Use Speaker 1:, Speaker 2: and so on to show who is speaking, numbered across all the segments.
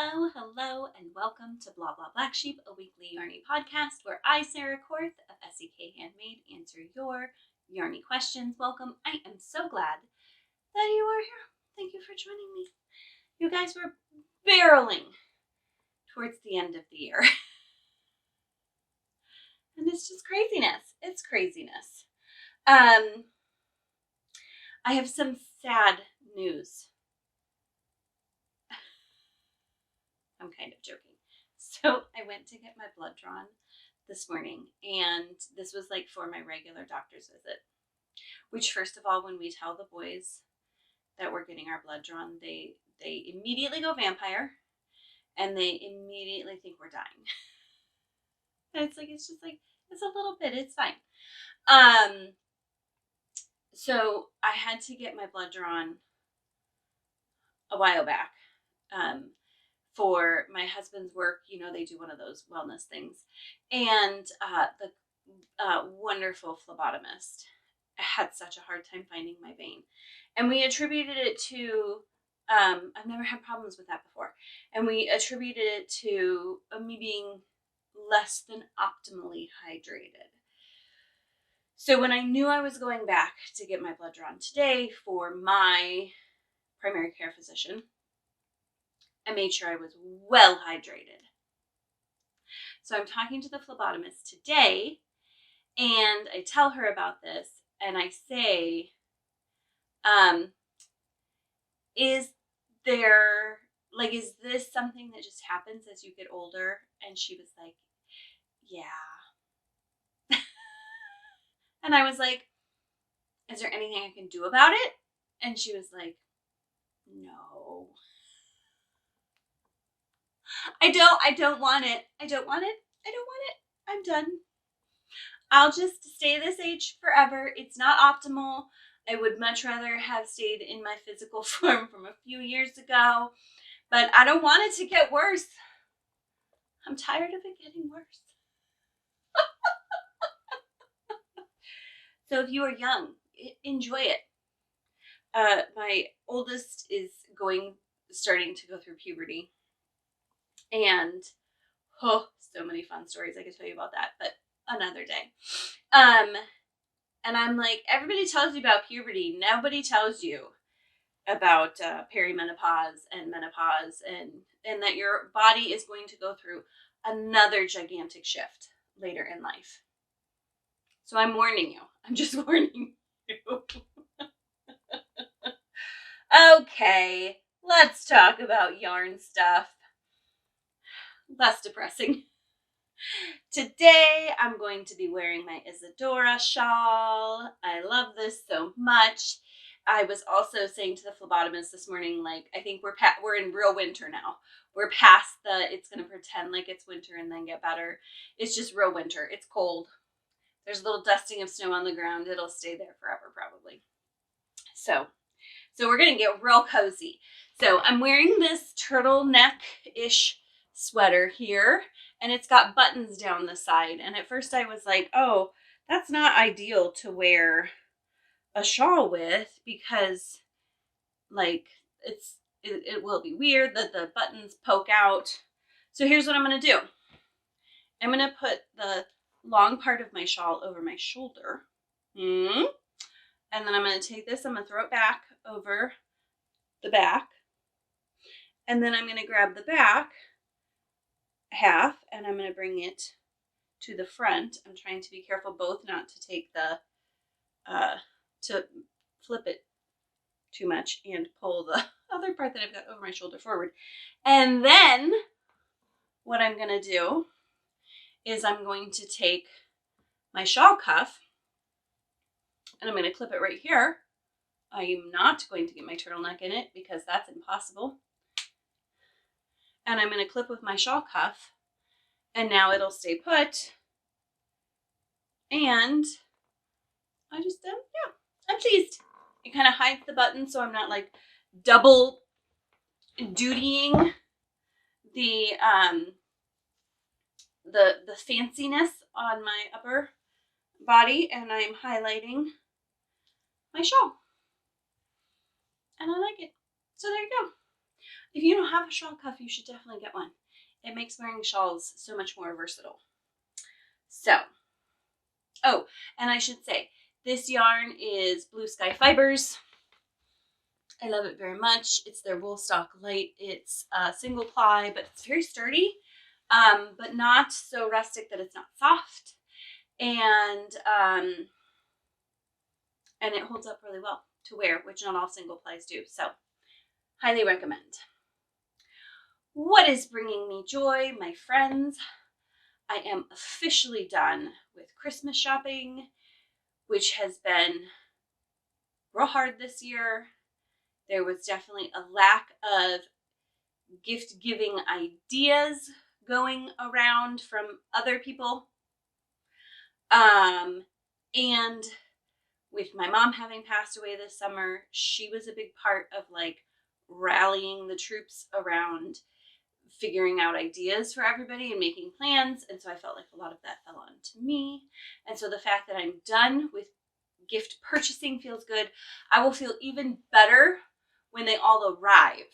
Speaker 1: Hello, and welcome to Bla Bla Black Sheep, a weekly yarny podcast where I, Sarah Korth of SEK Handmade, answer your yarny questions. Welcome. I am so glad that you are here. Thank you for joining me. You guys were barreling towards the end of the year. And it's just craziness. It's craziness. I have some sad news. I'm kind of joking. So I went to get my blood drawn this morning, and this was like for my regular doctor's visit, which first of all, when we tell the boys that we're getting our blood drawn, they immediately go vampire and they immediately think we're dying. And it's just like, it's a little bit, it's fine. So I had to get my blood drawn a while back. For my husband's work, you know, they do one of those wellness things. And the wonderful phlebotomist had such a hard time finding my vein. And we attributed it to, I've never had problems with that before. And we attributed it to me being less than optimally hydrated. So when I knew I was going back to get my blood drawn today for my primary care physician, I made sure I was well hydrated. So I'm talking to the phlebotomist today, and I tell her about this, and I say, is this something that just happens as you get older? And she was like, yeah. And I was like, is there anything I can do about it? And she was like, no. I don't want it. I don't want it. I'm done. I'll just stay this age forever. It's not optimal. I would much rather have stayed in my physical form from a few years ago, but I don't want it to get worse. I'm tired of it getting worse. So if you are young, enjoy it. My oldest is starting to go through puberty. And so many fun stories I could tell you about that, but another day. And I'm like, everybody tells you about puberty. Nobody tells you about perimenopause and menopause, and that your body is going to go through another gigantic shift later in life. So I'm warning you. I'm just warning you. Okay, let's talk about yarn stuff. Less depressing. Today, I'm going to be wearing my Isadora Shawl. I love this so much. I was also saying to the phlebotomist this morning, like, I think we're in real winter now. We're past it's going to pretend like it's winter and then get better. It's just real winter. It's cold. There's a little dusting of snow on the ground. It'll stay there forever, probably. So we're going to get real cozy. So I'm wearing this turtleneck-ish sweater here, and it's got buttons down the side. And at first I was like, oh, that's not ideal to wear a shawl with, because like it will be weird that the buttons poke out. So here's what I'm going to do. I'm going to put the long part of my shawl over my shoulder. And then I'm going to take this, I'm going to throw it back over the back. And then I'm going to grab the back half and I'm going to bring it to the front. I'm trying to be careful both not to take to flip it too much and pull the other part that I've got over my shoulder forward. And then what I'm going to do is I'm going to take my shawl cuff and I'm going to clip it right here. I am not going to get my turtleneck in it because that's impossible. And I'm going to clip with my shawl cuff, and now it'll stay put. And I just, I'm pleased. It kind of hides the button so I'm not like double dutying the fanciness on my upper body, and I'm highlighting my shawl. And I like it. So there you go. if you don't have a shawl cuff, you should definitely get one. It makes wearing shawls so much more versatile. So, oh, and I should say, this yarn is Blue Sky Fibers. I love it very much. It's their Woolstock Light. It's single ply, but it's very sturdy, but not so rustic that it's not soft. And it holds up really well to wear, which not all single plies do. So, highly recommend. What is bringing me joy, my friends? I am officially done with Christmas shopping, which has been real hard this year. There was definitely a lack of gift giving ideas going around from other people. And with my mom having passed away this summer, she was a big part of like rallying the troops around figuring out ideas for everybody and making plans. And so I felt like a lot of that fell onto me. And so the fact that I'm done with gift purchasing feels good. I will feel even better when they all arrive.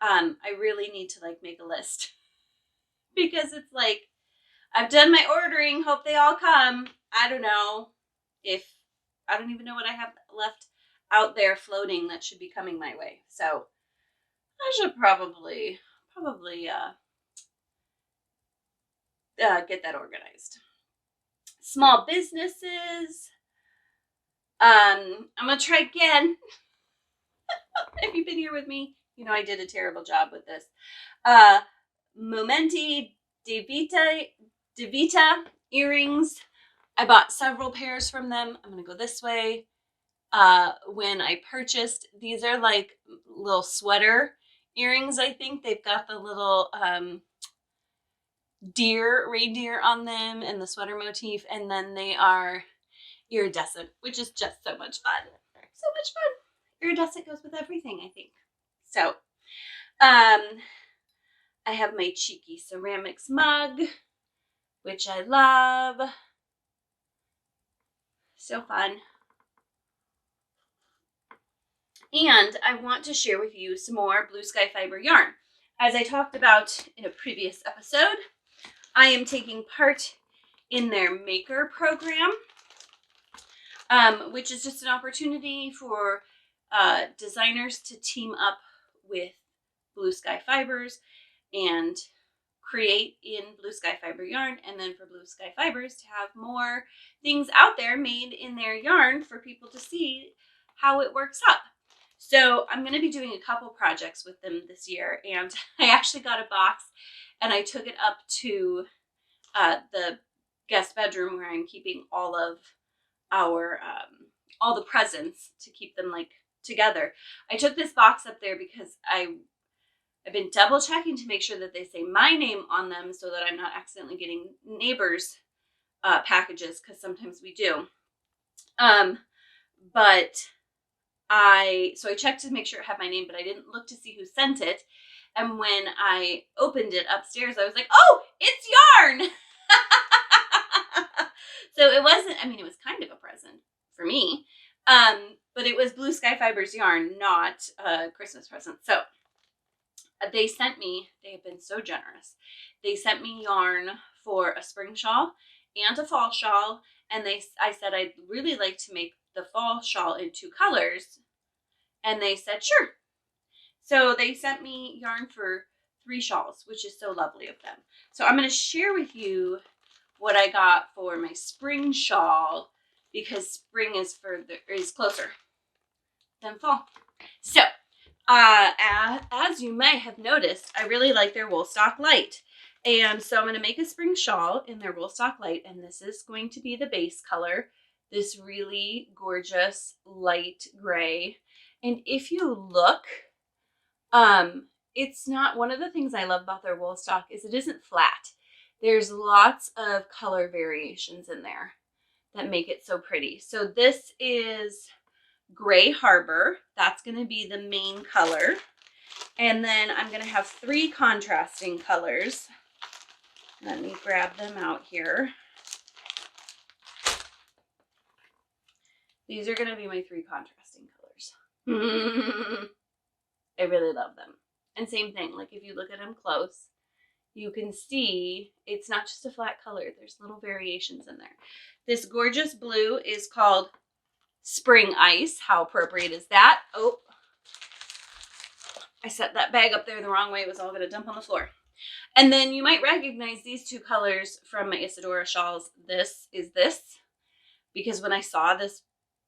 Speaker 1: I really need to like make a list because it's like, I've done my ordering, hope they all come. I don't know I don't even know what I have left out there floating that should be coming my way. So I should probably get that organized. Small businesses. I'm gonna try again. If you've been here with me, you know I did a terrible job with this. Momenti di Vita earrings. I bought several pairs from them. I'm gonna go this way. When I purchased, these are like little sweater earrings. I think they've got the little reindeer on them and the sweater motif, and then they are iridescent, which is just so much fun. So much fun. Iridescent goes with everything, I think. So, I have my cheeky ceramics mug, which I love. So fun. And I want to share with you some more Blue Sky Fiber yarn. As I talked about in a previous episode, I am taking part in their maker program, which is just an opportunity for designers to team up with Blue Sky Fibers and create in Blue Sky Fiber yarn, and then for Blue Sky Fibers to have more things out there made in their yarn for people to see how it works up. So I'm going to be doing a couple projects with them this year, and I actually got a box and I took it up to the guest bedroom where I'm keeping all of our all the presents to keep them like together. I took this box up there because I've been double checking to make sure that they say my name on them so that I'm not accidentally getting neighbors' packages, because sometimes we do. So I checked to make sure it had my name, but I didn't look to see who sent it. And when I opened it upstairs, I was like, oh, it's yarn. So it wasn't, I mean, it was kind of a present for me. But it was Blue Sky Fibers yarn, not a Christmas present. So they sent me, they have been so generous. They sent me yarn for a spring shawl and a fall shawl. And I said, I'd really like to make the fall shawl in 2 colors. And they said, sure. So they sent me yarn for 3 shawls, which is so lovely of them. So I'm going to share with you what I got for my spring shawl, because spring is closer than fall. So as you may have noticed, I really like their Woolstock Light. And so I'm going to make a spring shawl in their Woolstock Light, and this is going to be the base color, this really gorgeous light gray. And if you look, it's not, one of the things I love about their Woolstock is it isn't flat. There's lots of color variations in there that make it so pretty. So this is Gray Harbor. That's going to be the main color. And then I'm going to have 3 contrasting colors. Let me grab them out here. These are going to be my 3 contrasting colors. I really love them. And same thing, like if you look at them close, you can see it's not just a flat color. There's little variations in there. This gorgeous blue is called Spring Ice. How appropriate is that? Oh, I set that bag up there the wrong way. It was all going to dump on the floor. And then you might recognize these two colors from my Isadora Shawls. This is this, because when I saw this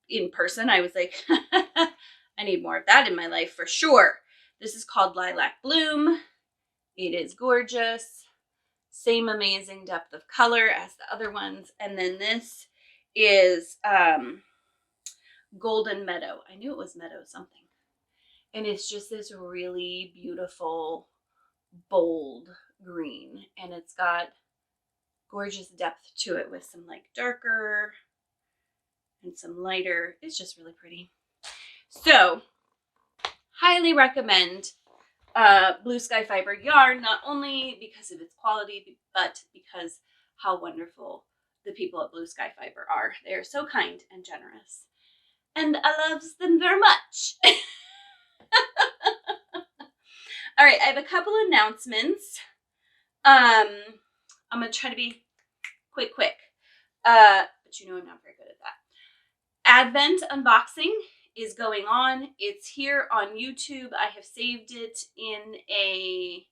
Speaker 1: in person, I was like, I need more of that in my life for sure. This is called Lilac Bloom. It is gorgeous. Same amazing depth of color as the other ones. And then this is Golden Meadow. I knew it was Meadow something. And it's just this really beautiful, bold green. And it's got gorgeous depth to it with some like darker and some lighter. It's just really pretty. So, highly recommend Blue Sky Fiber yarn, not only because of its quality, but because how wonderful the people at Blue Sky Fiber are. They are so kind and generous. And I love them very much. All right, I have a couple announcements. I'm going to try to be quick. But you know I'm not very good at that. Advent unboxing is going on. It's here on YouTube. I have saved it in a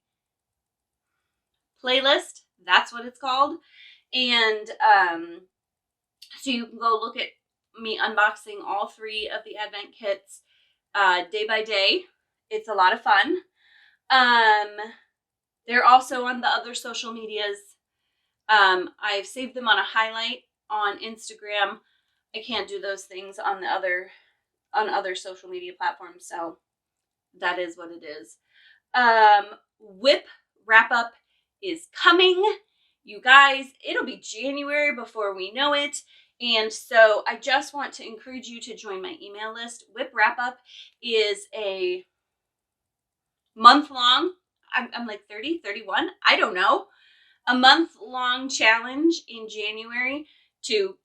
Speaker 1: playlist. That's what it's called. And so you can go look at me unboxing all 3 of the Advent kits day by day. It's a lot of fun. They're also on the other social medias. I've saved them on a highlight on Instagram. I can't do those things on other social media platforms, so that is what it is. WIP Wrap Up is coming. You guys, it'll be January before we know it. And so I just want to encourage you to join my email list. WIP Wrap Up is a month-long, I'm like 30, 31, I don't know, a month-long challenge in January to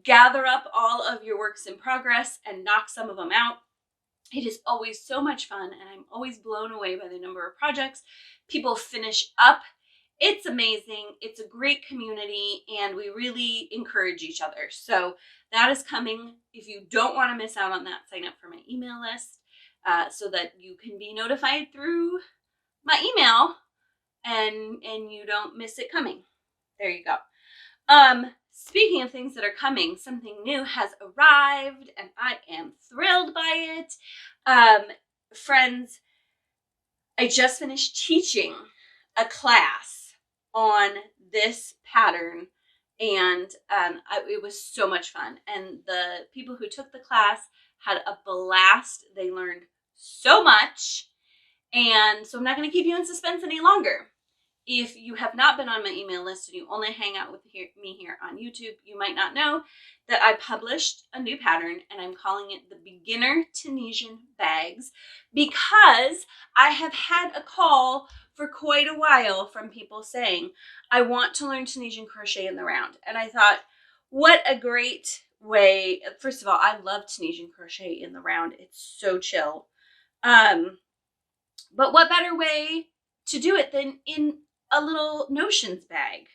Speaker 1: gather up all of your works in progress and knock some of them out. It is always so much fun, and I'm always blown away by the number of projects people finish up. It's amazing. It's a great community, and we really encourage each other. So that is coming. If you don't want to miss out on that, sign up for my email list so that you can be notified through my email and you don't miss it coming. There you go. Speaking of things that are coming, something new has arrived, and I am thrilled by it. Friends, I just finished teaching a class on this pattern, and it was so much fun. And the people who took the class had a blast. They learned so much, and so I'm not going to keep you in suspense any longer. If you have not been on my email list and you only hang out with me here on YouTube, you might not know that I published a new pattern, and I'm calling it the Beginner Tunisian Bags, because I have had a call for quite a while from people saying, I want to learn Tunisian crochet in the round. And I thought, what a great way. First of all, I love Tunisian crochet in the round. It's so chill. But what better way to do it than in a little notions bag,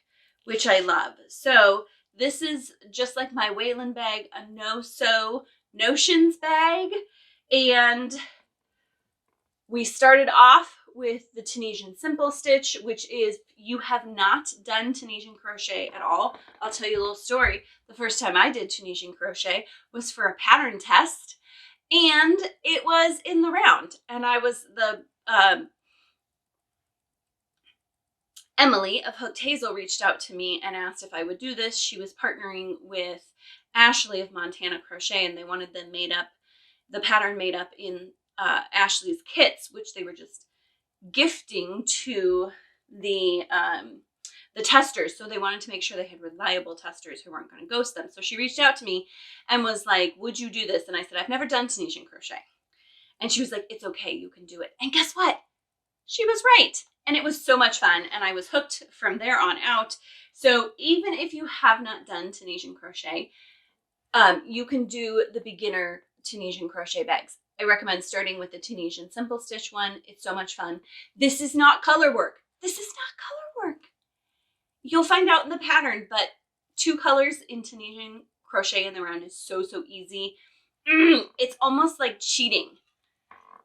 Speaker 1: which I love. So this is just like my Wayland bag, a no-sew notions bag. And we started off with the Tunisian simple stitch, which is, you have not done Tunisian crochet at all. I'll tell you a little story. The first time I did Tunisian crochet was for a pattern test, and it was in the round. And I was the Emily of Hooked Hazel reached out to me and asked if I would do this. She was partnering with Ashley of Montana Crochet, and they wanted them the pattern made up in Ashley's kits, which they were just gifting to the testers. So they wanted to make sure they had reliable testers who weren't going to ghost them. So she reached out to me and was like, would you do this? And I said, I've never done Tunisian crochet. And she was like, it's okay, you can do it. And guess what? She was right. And it was so much fun, and I was hooked from there on out. So even if you have not done Tunisian crochet, you can do the beginner Tunisian crochet bags. I recommend starting with the Tunisian simple stitch one. It's so much fun. This is not color work. This is not color work. You'll find out in the pattern, but 2 colors in Tunisian crochet in the round is so easy. It's almost like cheating.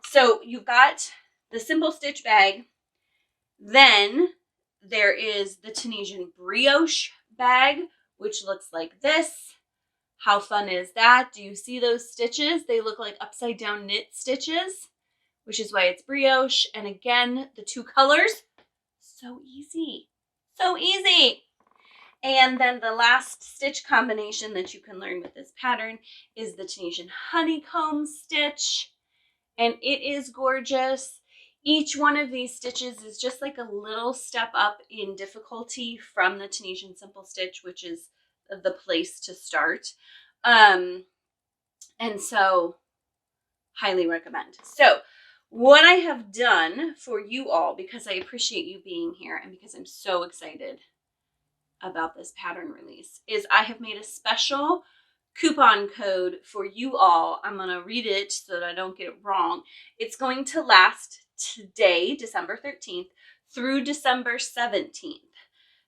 Speaker 1: So you've got the simple stitch bag. Then there is the Tunisian brioche bag, which looks like this. How fun is that? Do you see those stitches? They look like upside down knit stitches, which is why it's brioche. And again, the 2 colors, so easy, so easy. And then the last stitch combination that you can learn with this pattern is the Tunisian honeycomb stitch. And it is gorgeous. Each one of these stitches is just like a little step up in difficulty from the Tunisian simple stitch, which is the place to start. And so highly recommend. So what I have done for you all, because I appreciate you being here and because I'm so excited about this pattern release, is I have made a special coupon code for you all. I'm going to read it so that I don't get it wrong. It's going to last today, December 13th, through December 17th.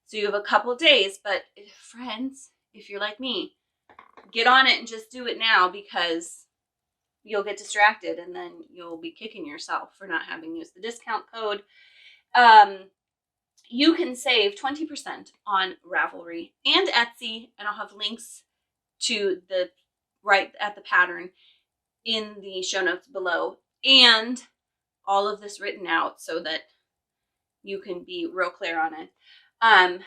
Speaker 1: So you have a couple days, but friends, if you're like me, get on it and just do it now, because you'll get distracted and then you'll be kicking yourself for not having used the discount code. You can save 20% on Ravelry and Etsy, and I'll have links to the right at the pattern in the show notes below, and all of this written out so that you can be real clear on it.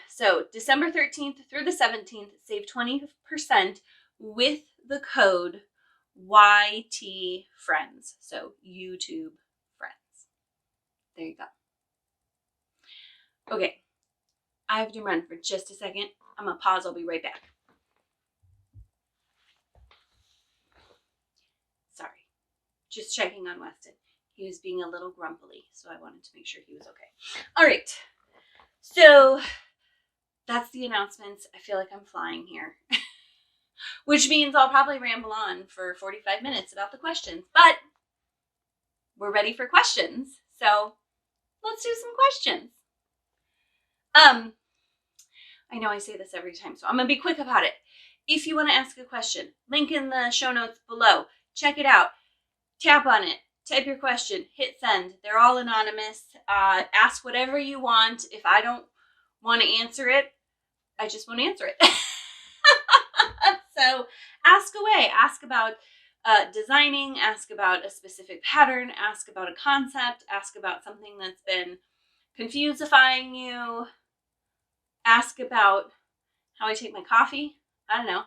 Speaker 1: So December 13th through the 17th, save 20% with the code YTFRIEND. So YouTube friends. There you go. Okay, I have to run for just a second. I'm gonna pause. I'll be right back. Sorry, just checking on Weston. He was being a little grumpy, so I wanted to make sure he was okay. All right, so that's the announcements. I feel like I'm flying here, which means I'll probably ramble on for 45 minutes about the questions, but we're ready for questions. So let's do some questions. I know I say this every time, so I'm gonna be quick about it. If you want to ask a question, link in the show notes below. Check it out. Tap on it. Type your question. Hit send. They're all anonymous. Ask whatever you want. If I don't want to answer it, I just won't answer it. So ask away. Ask about designing. Ask about a specific pattern. Ask about a concept. Ask about something that's been confusifying you. Ask about how I take my coffee. I don't know.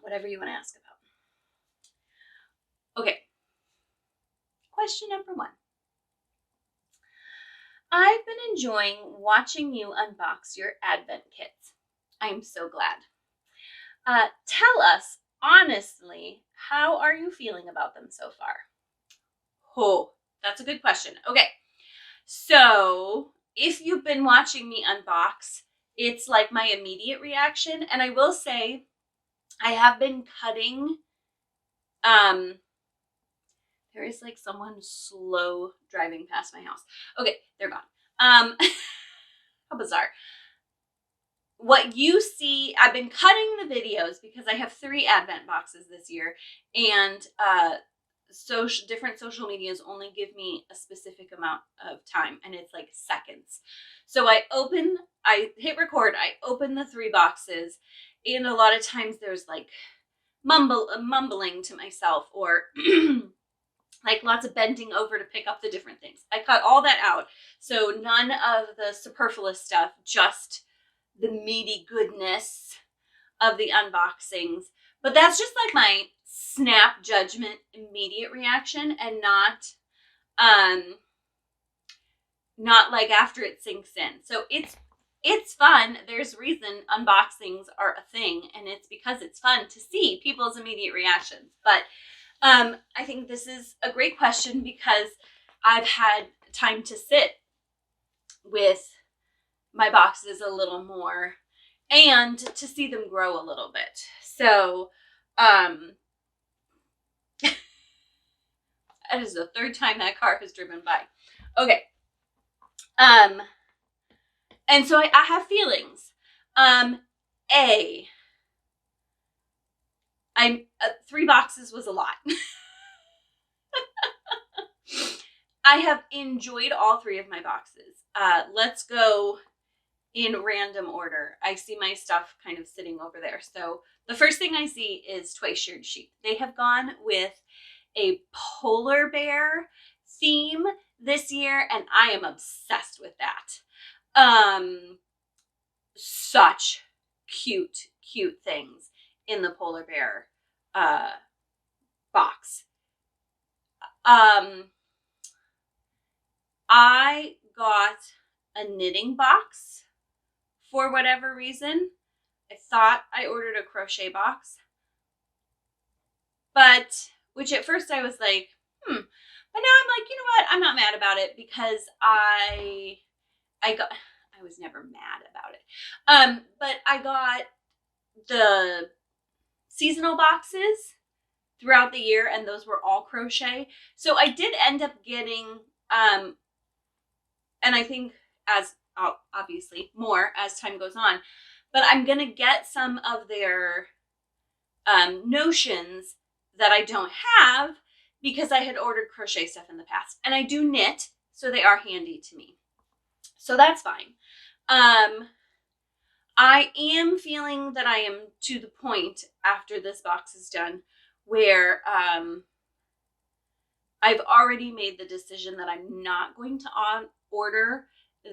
Speaker 1: Whatever you want to ask about. Okay. Question number 1. I've been enjoying watching you unbox your Advent kits. I'm so glad. Tell us, honestly, how are you feeling about them so far? Oh, that's a good question. Okay. So if you've been watching me unbox, it's like my immediate reaction. And I will say, I have been cutting, there is like someone slow driving past my house. Okay, they're gone. How bizarre. What you see, I've been cutting the videos because I have 3 Advent boxes this year, and different social medias only give me a specific amount of time, and it's like seconds. So I hit record, I open the 3 boxes, and a lot of times there's like mumbling to myself, or like lots of bending over to pick up the different things. I cut all that out. So none of the superfluous stuff, just the meaty goodness of the unboxings. But that's just like my snap judgment, immediate reaction, and not like after it sinks in. So it's fun. There's reason unboxings are a thing, and it's because it's fun to see people's immediate reactions. But I think this is a great question because I've had time to sit with my boxes a little more and to see them grow a little bit. So That is the third time that car has driven by. Okay. And so I have feelings. I'm 3 boxes was a lot. I have enjoyed all 3 of my boxes. Let's go in random order. I see my stuff kind of sitting over there. So the first thing I see is Twayshirred Sheep. They have gone with a polar bear theme this year, and I am obsessed with that. Such cute things in the polar bear box. I got a knitting box for whatever reason. I thought I ordered a crochet box, but which at first I was like, but now I'm like, you know what? I'm not mad about it because I was never mad about it. But I got the seasonal boxes throughout the year, and those were all crochet. So I did end up getting, and I think as obviously more as time goes on, but I'm gonna get some of their notions that I don't have because I had ordered crochet stuff in the past, and I do knit, so they are handy to me. So that's fine. I am feeling that I am to the point after this box is done where I've already made the decision that I'm not going to order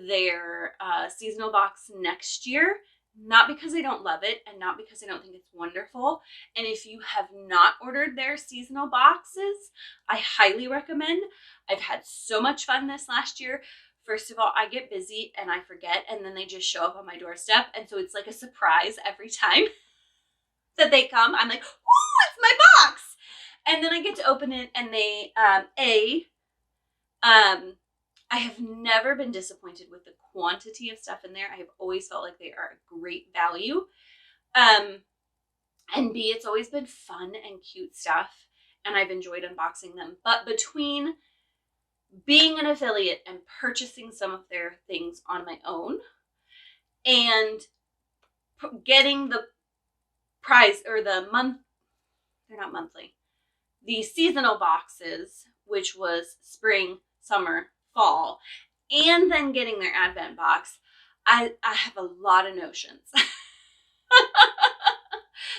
Speaker 1: their seasonal box next year. Not because I don't love it and not because I don't think it's wonderful. And if you have not ordered their seasonal boxes, I highly recommend. I've had so much fun this last year. First of all, I get busy and I forget, and then they just show up on my doorstep. And so it's like a surprise every time that they come. I'm like, oh, it's my box. And then I get to open it, and they, I have never been disappointed with the quantity of stuff in there. I have always felt like they are a great value. And B, it's always been fun and cute stuff, and I've enjoyed unboxing them. But between being an affiliate and purchasing some of their things on my own and getting the prize or the month, they're not monthly, the seasonal boxes, which was spring, summer, fall, and then getting their advent box, I have a lot of notions.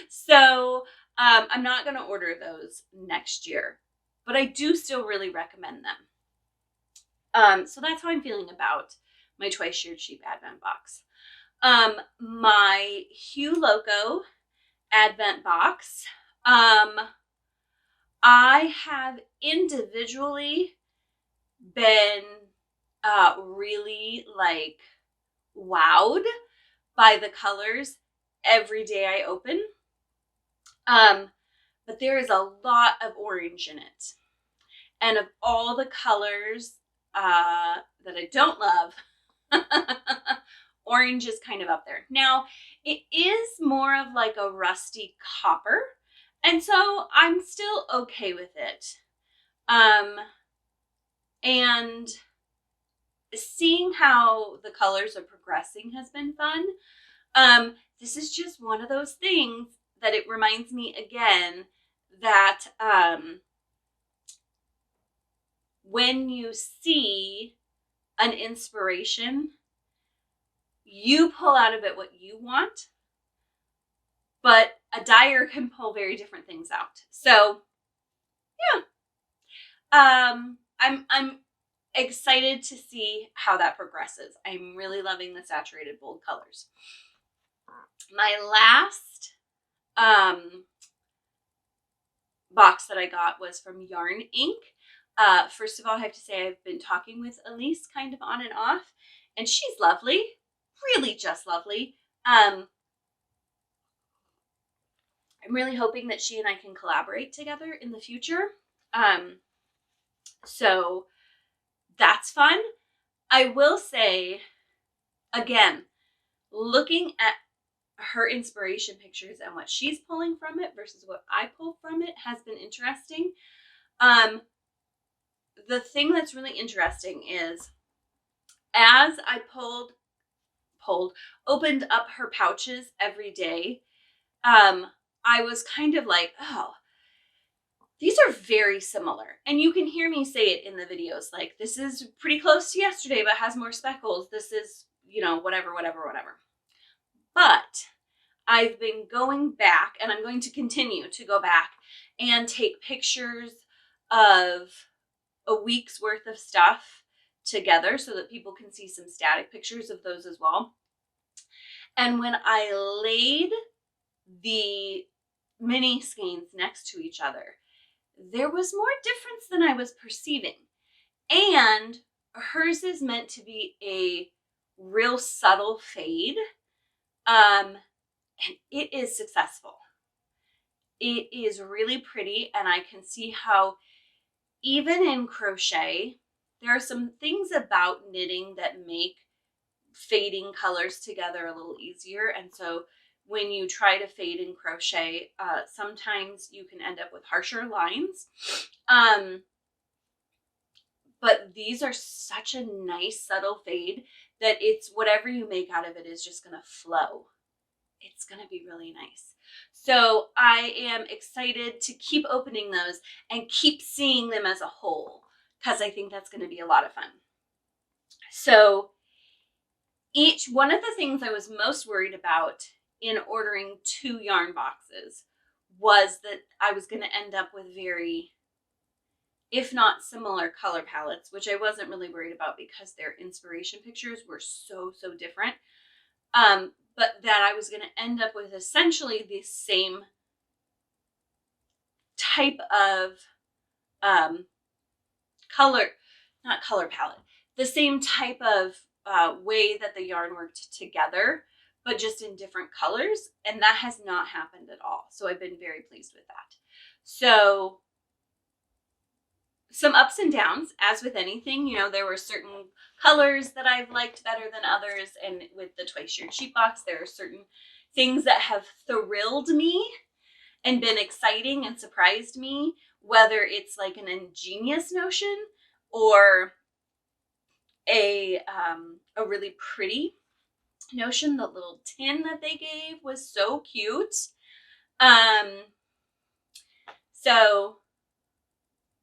Speaker 1: So I'm not going to order those next year, but I do still really recommend them. So that's how I'm feeling about my Twayshirred Sheep advent box. My Hue Loco advent box, I have individually been really like wowed by the colors every day I open. But there is a lot of orange in it. And of all the colors that I don't love, orange is kind of up there. Now, it is more of like a rusty copper, and so I'm still okay with it. And seeing how the colors are progressing has been fun. This is just one of those things that it reminds me again that when you see an inspiration, you pull out of it what you want, but a dyer can pull very different things out. So yeah, I'm excited to see how that progresses. I'm really loving the saturated bold colors. My last box that I got was from Yarn Ink. First of all, I have to say I've been talking with Elise kind of on and off, and she's lovely, really just lovely. I'm really hoping that she and I can collaborate together in the future. So that's fun. I will say, again, looking at her inspiration pictures and what she's pulling from it versus what I pull from it has been interesting. The thing that's really interesting is as I opened up her pouches every day, I was kind of like, oh, these are very similar. And you can hear me say it in the videos, like, this is pretty close to yesterday, but has more speckles. This is, you know, whatever. But I've been going back, and I'm going to continue to go back and take pictures of a week's worth of stuff together so that people can see some static pictures of those as well. And when I laid the mini skeins next to each other, there was more difference than I was perceiving. And hers is meant to be a real subtle fade. And it is successful. It is really pretty, and I can see how even in crochet, there are some things about knitting that make fading colors together a little easier. And so when you try to fade in crochet, sometimes you can end up with harsher lines. But these are such a nice subtle fade that it's whatever you make out of it is just going to flow. It's going to be really nice. So I am excited to keep opening those and keep seeing them as a whole, because I think that's going to be a lot of fun. So each one of the things I was most worried about in ordering 2 yarn boxes was that I was going to end up with very, if not similar, color palettes, which I wasn't really worried about because their inspiration pictures were so different. But that I was going to end up with essentially the same type of not color palette, the same type of way that the yarn worked together, but just in different colors. And that has not happened at all. So I've been very pleased with that. So some ups and downs, as with anything, you know, there were certain colors that I've liked better than others. And with the twice shared sheet box, there are certain things that have thrilled me and been exciting and surprised me, whether it's like an ingenious notion or a really pretty notion. The little tin that they gave was so cute.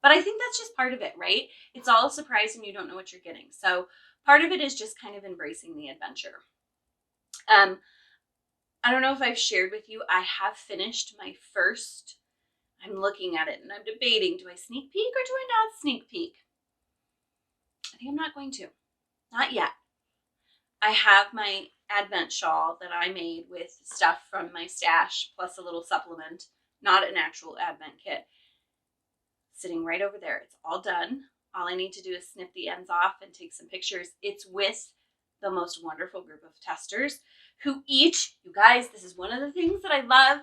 Speaker 1: But I think that's just part of it, right? It's all a surprise and you don't know what you're getting. So part of it is just kind of embracing the adventure. I don't know if I've shared with you, I have finished my first, I'm looking at it and I'm debating, do I sneak peek or do I not sneak peek? I think I'm not going to. Not yet. I have my advent shawl that I made with stuff from my stash plus a little supplement, not an actual advent kit, sitting right over there. It's all done. All I need to do is snip the ends off and take some pictures. It's with the most wonderful group of testers who each, you guys, this is one of the things that I love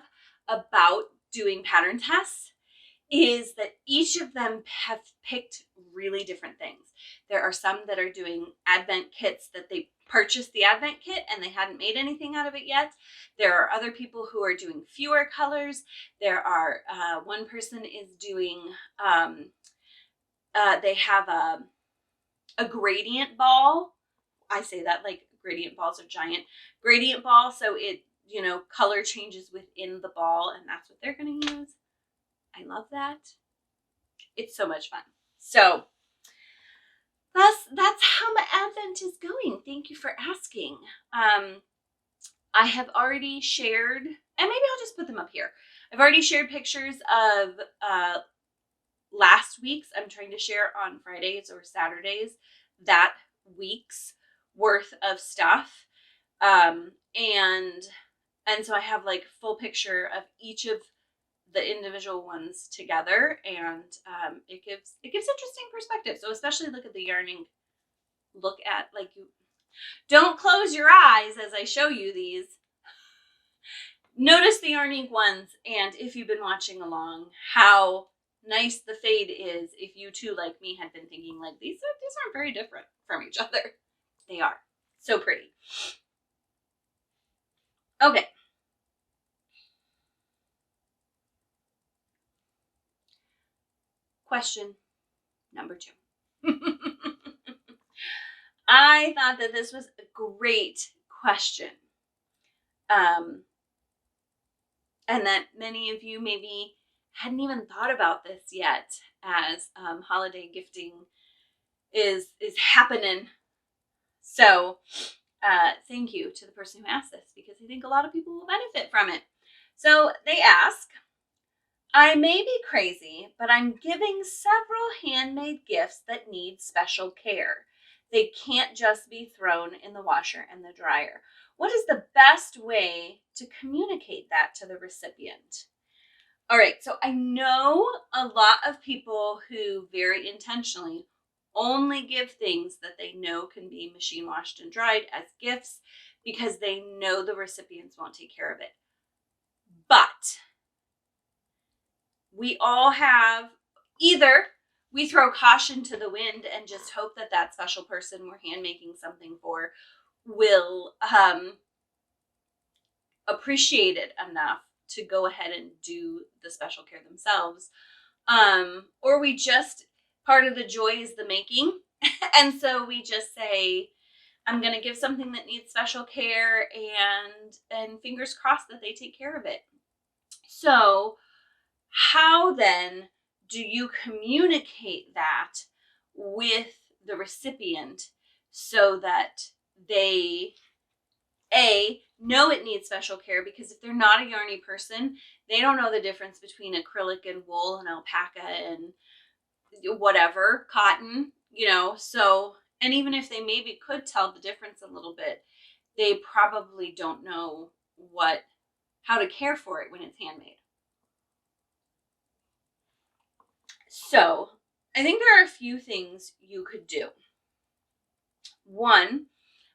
Speaker 1: about doing pattern tests, is that each of them have picked really different things. There are some that are doing advent kits that they purchased the advent kit and they hadn't made anything out of it yet. There are other people who are doing fewer colors. There are, one person is doing, they have a gradient ball. I say that like gradient balls are giant. Gradient ball, so it, you know, color changes within the ball, and that's what they're going to use. I love that. It's so much fun. So that's how my advent is going. Thank you for asking. I have already shared, and maybe I'll just put them up here. I've already shared pictures of last week's. I'm trying to share on Fridays or Saturdays that week's worth of stuff. And so I have like full picture of each of the individual ones together, and it gives interesting perspective. So especially look at the yarning. Look at, like, you don't close your eyes as I show you these. Notice the yarning ones, and if you've been watching along, how nice the fade is. If you too, like me, had been thinking like these aren't very different from each other. They are so pretty. Okay, question number 2. I thought that this was a great question. And that many of you maybe hadn't even thought about this yet, as holiday gifting is happening. So thank you to the person who asked this, because I think a lot of people will benefit from it. So they ask, I may be crazy, but I'm giving several handmade gifts that need special care. They can't just be thrown in the washer and the dryer. What is the best way to communicate that to the recipient? All right, so I know a lot of people who very intentionally only give things that they know can be machine washed and dried as gifts because they know the recipients won't take care of it. But we all have, either we throw caution to the wind and just hope that that special person we're hand making something for will appreciate it enough to go ahead and do the special care themselves. Or we just, part of the joy is the making. And so we just say, I'm going to give something that needs special care, and fingers crossed that they take care of it. So how then do you communicate that with the recipient so that they know it needs special care? Because if they're not a yarny person, they don't know the difference between acrylic and wool and alpaca and whatever, cotton, so, and even if they maybe could tell the difference a little bit, they probably don't know how to care for it when it's handmade. So I think there are a few things you could do. One,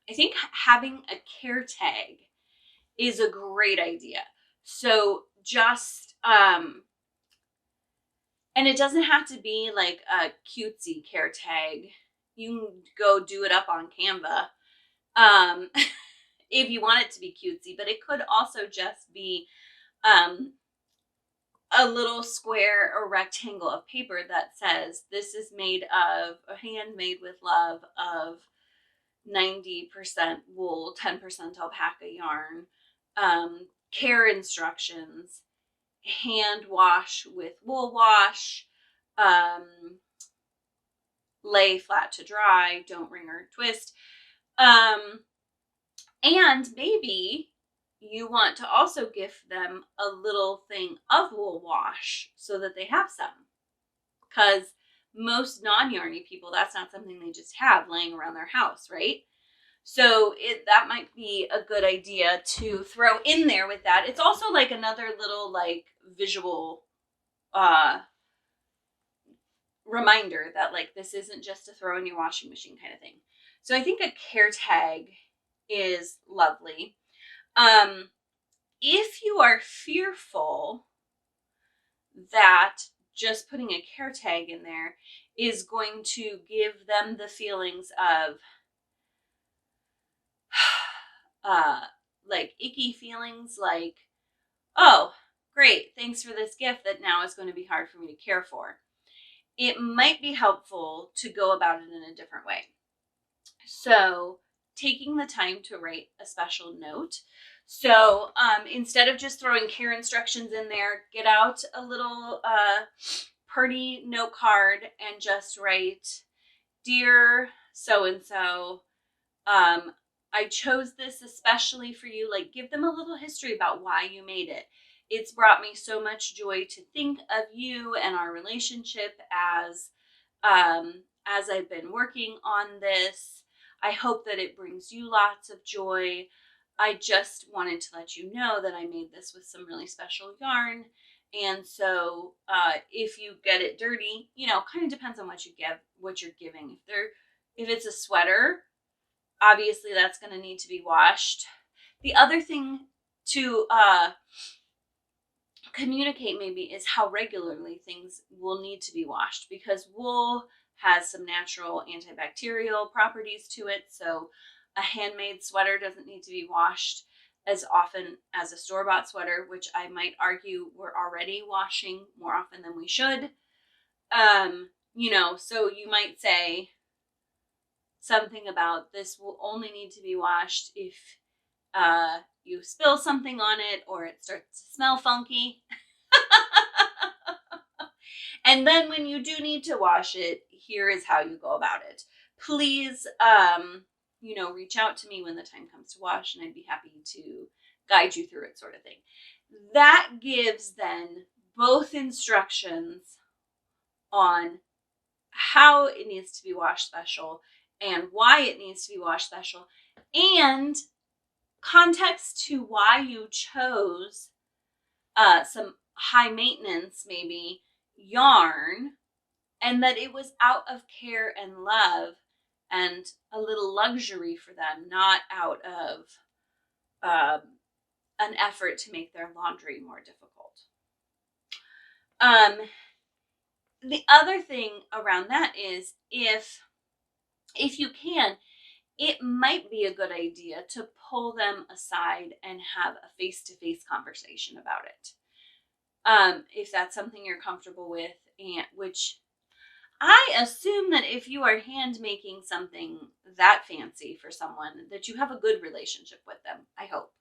Speaker 1: I think having a care tag is a great idea. So just, and it doesn't have to be like a cutesy care tag. You can go do it up on Canva if you want it to be cutesy, but it could also just be a little square or rectangle of paper that says, this is made of, handmade with love, of 90% wool, 10% alpaca yarn, care instructions, hand wash with wool wash, lay flat to dry, don't wring or twist. And maybe you want to also gift them a little thing of wool wash so that they have some. Because most non-yarny people, that's not something they just have laying around their house, right? So that might be a good idea to throw in there with that. It's also like another little like visual reminder that like this isn't just to throw in your washing machine kind of thing. So I think a care tag is lovely. If you are fearful that just putting a care tag in there is going to give them the feelings of like icky feelings, like, oh, great, thanks for this gift that now is going to be hard for me to care for, it might be helpful to go about it in a different way. So taking the time to write a special note. So instead of just throwing care instructions in there, get out a little pretty note card and just write, dear so-and-so, I chose this especially for you. Like, give them a little history about why you made it. It's brought me so much joy to think of you and our relationship as I've been working on this. I hope that it brings you lots of joy. I just wanted to let you know that I made this with some really special yarn. And so if you get it dirty, kind of depends on what you're giving. If it's a sweater, obviously that's going to need to be washed. The other thing to communicate maybe is how regularly things will need to be washed, because wool has some natural antibacterial properties to it. So a handmade sweater doesn't need to be washed as often as a store-bought sweater, which I might argue we're already washing more often than we should. You know, so you might say something about this will only need to be washed if you spill something on it or it starts to smell funky. And then when you do need to wash it, here is how you go about it. Please, you know, reach out to me when the time comes to wash, and I'd be happy to guide you through it, sort of thing. That gives then both instructions on how it needs to be washed special and why it needs to be washed special, and context to why you chose some high maintenance, maybe, yarn, and that it was out of care and love and a little luxury for them, not out of an effort to make their laundry more difficult. The other thing around that is if you can, it might be a good idea to pull them aside and have a face-to-face conversation about it. If that's something you're comfortable with, and which I assume that if you are hand making something that fancy for someone, that you have a good relationship with them, I hope.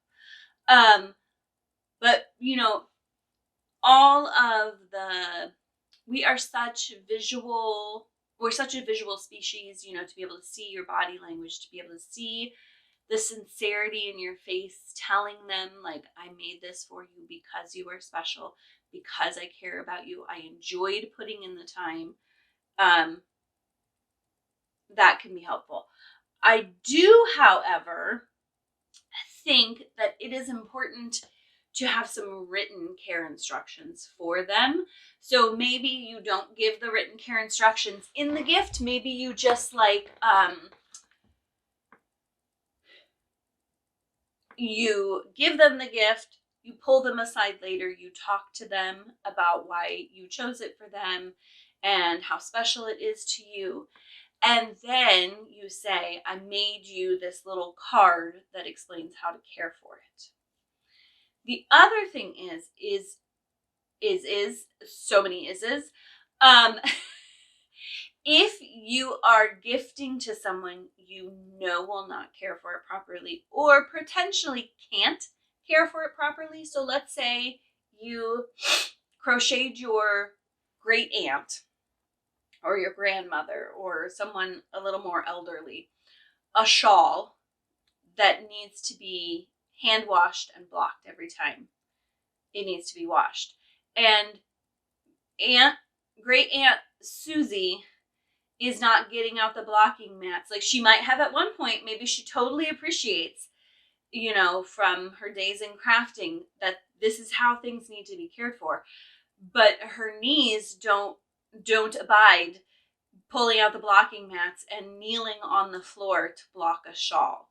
Speaker 1: But you know, we're such a visual species, you know, to be able to see your body language, to be able to see the sincerity in your face, telling them like, I made this for you because you are special, because I care about you. I enjoyed putting in the time. That can be helpful. I do, however, think that it is important to have some written care instructions for them. So maybe you don't give the written care instructions in the gift. Maybe you just like, you give them the gift, you pull them aside later, you talk to them about why you chose it for them and how special it is to you. And then you say, I made you this little card that explains how to care for it. The other thing is so many ises. If you are gifting to someone you know will not care for it properly or potentially can't care for it properly. So let's say you crocheted your great aunt or your grandmother or someone a little more elderly a shawl that needs to be hand washed and blocked every time it needs to be washed. And great aunt Susie is not getting out the blocking mats. Like she might have at one point, maybe she totally appreciates, you know, from her days in crafting that this is how things need to be cared for. But her knees don't abide pulling out the blocking mats and kneeling on the floor to block a shawl.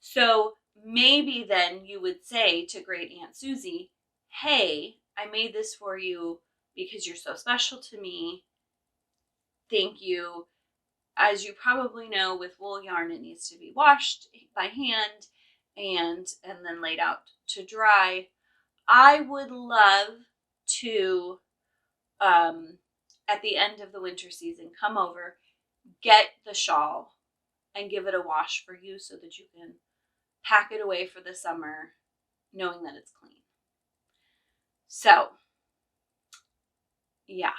Speaker 1: So maybe then you would say to great aunt Susie, hey, I made this for you because you're so special to me. Thank you. As you probably know, with wool yarn, it needs to be washed by hand and then laid out to dry. I would love to, at the end of the winter season, come over, get the shawl, and give it a wash for you so that you can pack it away for the summer, knowing that it's clean. So, yeah.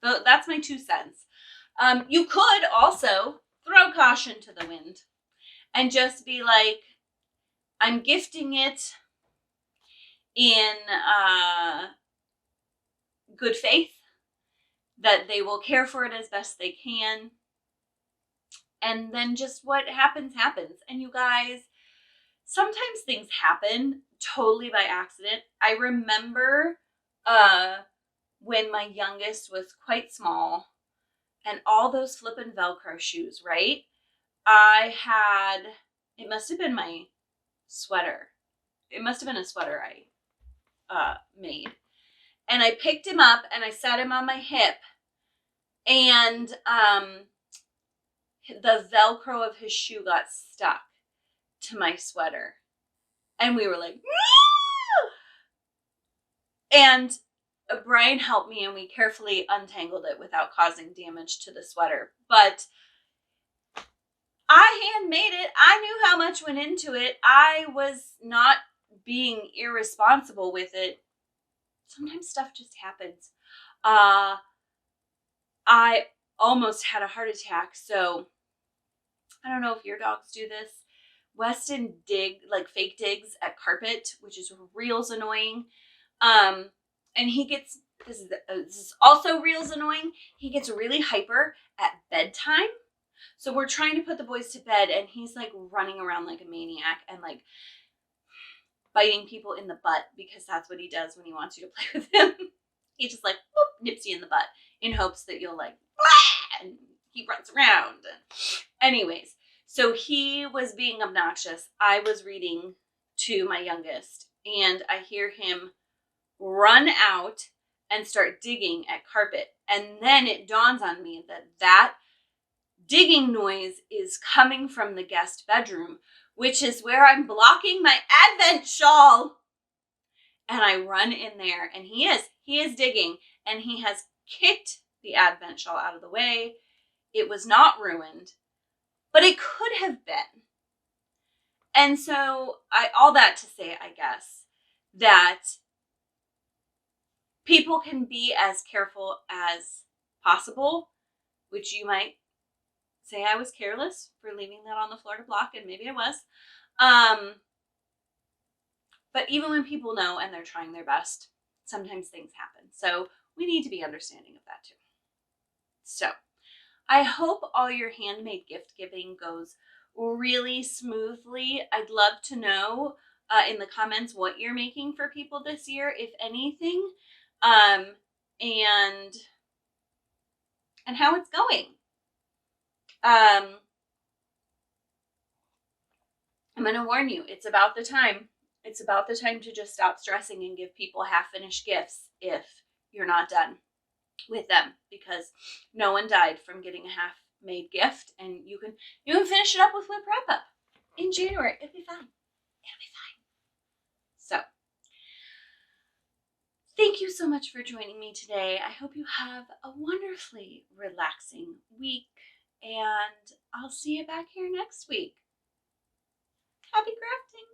Speaker 1: So that's my 2 cents. You could also throw caution to the wind and just be like, I'm gifting it in good faith that they will care for it as best they can. And then just what happens, happens. And you guys, sometimes things happen totally by accident. I remember when my youngest was quite small and all those flippin' Velcro shoes, right? It must have been my sweater. It must have been a sweater I made. And I picked him up and I sat him on my hip. And the Velcro of his shoe got stuck to my sweater. And we were like, no! And Brian helped me and we carefully untangled it without causing damage to the sweater. But I handmade it. I knew how much went into it. I was not being irresponsible with it. Sometimes stuff just happens. I almost had a heart attack. So I don't know if your dogs do this. Weston fake digs at carpet, which is real annoying. And he gets, this is also real annoying. He gets really hyper at bedtime. So we're trying to put the boys to bed and he's like running around like a maniac and like biting people in the butt because that's what he does when he wants you to play with him. He just like whoop, nips you in the butt in hopes that you'll like, blah, and he runs around. Anyways, so he was being obnoxious. I was reading to my youngest and I hear him run out and start digging at carpet. And then it dawns on me that digging noise is coming from the guest bedroom, which is where I'm blocking my Advent shawl. And I run in there and he is digging and he has kicked the Advent shawl out of the way. It was not ruined, but it could have been. And so all that to say, I guess, that people can be as careful as possible, which you might say I was careless for leaving that on the floor to block, and maybe I was. But even when people know and they're trying their best, sometimes things happen. So we need to be understanding of that too. So I hope all your handmade gift giving goes really smoothly. I'd love to know in the comments what you're making for people this year, if anything, and how it's going. I'm going to warn you, it's about the time. It's about the time to just stop stressing and give people half-finished gifts if you're not done with them, because no one died from getting a half-made gift, and you can finish it up with WIP Wrap Up in January. It'll be fine. It'll be fine. So, thank you so much for joining me today. I hope you have a wonderfully relaxing week, and I'll see you back here next week. Happy crafting!